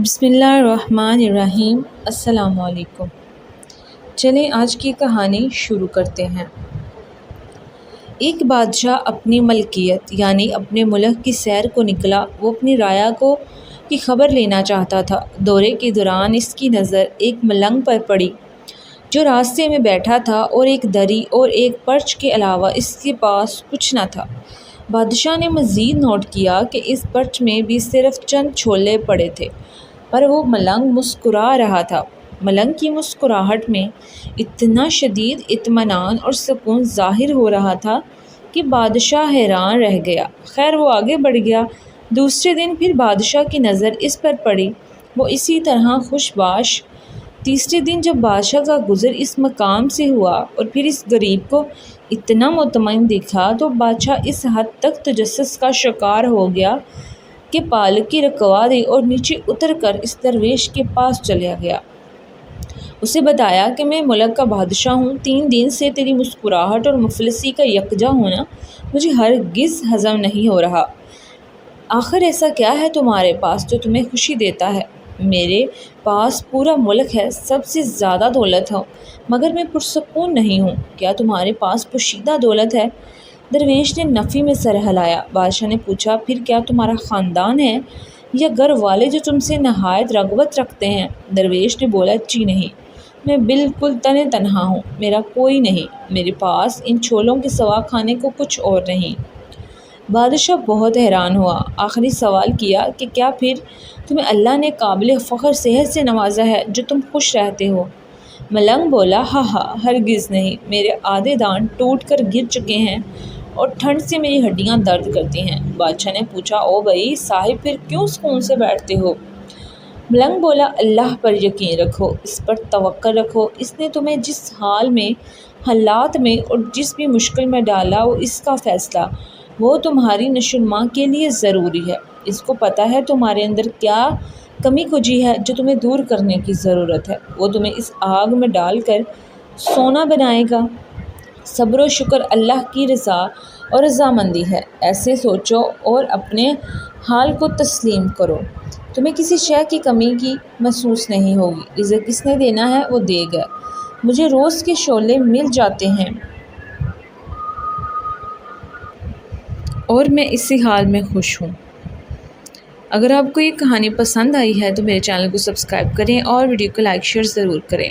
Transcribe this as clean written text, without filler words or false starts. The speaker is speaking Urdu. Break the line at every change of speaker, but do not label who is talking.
بسم اللہ الرحمن الرحیم۔ السلام علیکم۔ چلیں آج کی کہانی شروع کرتے ہیں۔ ایک بادشاہ اپنی ملکیت یعنی اپنے ملک کی سیر کو نکلا۔ وہ اپنی رعایا کی خبر لینا چاہتا تھا۔ دورے کے دوران اس کی نظر ایک ملنگ پر پڑی جو راستے میں بیٹھا تھا اور ایک دری اور ایک پرچ کے علاوہ اس کے پاس کچھ نہ تھا۔ بادشاہ نے مزید نوٹ کیا کہ اس پرچ میں بھی صرف چند چھولے پڑے تھے، پر وہ ملنگ مسکرا رہا تھا۔ ملنگ کی مسکراہٹ میں اتنا شدید اطمینان اور سکون ظاہر ہو رہا تھا کہ بادشاہ حیران رہ گیا۔ خیر وہ آگے بڑھ گیا۔ دوسرے دن پھر بادشاہ کی نظر اس پر پڑی، وہ اسی طرح خوش باش۔ تیسرے دن جب بادشاہ کا گزر اس مقام سے ہوا اور پھر اس غریب کو اتنا مطمئن دیکھا تو بادشاہ اس حد تک تجسس کا شکار ہو گیا کہ پالکی رکوا دی اور نیچے اتر کر اس درویش کے پاس چلا گیا۔ اسے بتایا کہ میں ملک کا بادشاہ ہوں۔ 3 دن سے تیری مسکراہٹ اور مفلسی کا یکجا ہونا مجھے ہرگز ہضم نہیں ہو رہا۔ آخر ایسا کیا ہے تمہارے پاس جو تمہیں خوشی دیتا ہے؟ میرے پاس پورا ملک ہے، سب سے زیادہ دولت ہے، مگر میں پرسکون نہیں ہوں۔ کیا تمہارے پاس پوشیدہ دولت ہے؟ درویش نے نفی میں سر ہلایا۔ بادشاہ نے پوچھا، پھر کیا تمہارا خاندان ہے یا گھر والے جو تم سے نہایت رغبت رکھتے ہیں؟ درویش نے بولا، جی نہیں، میں بالکل تنہا ہوں، میرا کوئی نہیں، میرے پاس ان چھولوں کے سوا کھانے کو کچھ اور نہیں۔ بادشاہ بہت حیران ہوا۔ آخری سوال کیا کہ کیا پھر تمہیں اللہ نے قابل فخر صحت سے نوازا ہے جو تم خوش رہتے ہو؟ ملنگ بولا، ہاں ہرگز نہیں، میرے آدھے دانت ٹوٹ کر گر چکے ہیں اور ٹھنڈ سے میری ہڈیاں درد کرتی ہیں۔ بادشاہ نے پوچھا، او بھائی صاحب، پھر کیوں سکون سے بیٹھتے ہو؟ ملنگ بولا، اللہ پر یقین رکھو، اس پر توکل رکھو، اس نے تمہیں جس حالات میں اور جس بھی مشکل میں ڈالا اس کا فیصلہ وہ تمہاری نشوونما کے لیے ضروری ہے۔ اس کو پتہ ہے تمہارے اندر کیا کمی کوجی ہے جو تمہیں دور کرنے کی ضرورت ہے۔ وہ تمہیں اس آگ میں ڈال کر سونا بنائے گا۔ صبر و شکر اللہ کی رضا اور رضامندی ہے، ایسے سوچو اور اپنے حال کو تسلیم کرو۔ تمہیں کسی شے کی کمی کی محسوس نہیں ہوگی۔ رزق کس نے دینا ہے وہ دے گا۔ مجھے روز کے شعلے مل جاتے ہیں اور میں اسی حال میں خوش ہوں۔ اگر آپ کو یہ کہانی پسند آئی ہے تو میرے چینل کو سبسکرائب کریں اور ویڈیو کو لائک شیئر ضرور کریں۔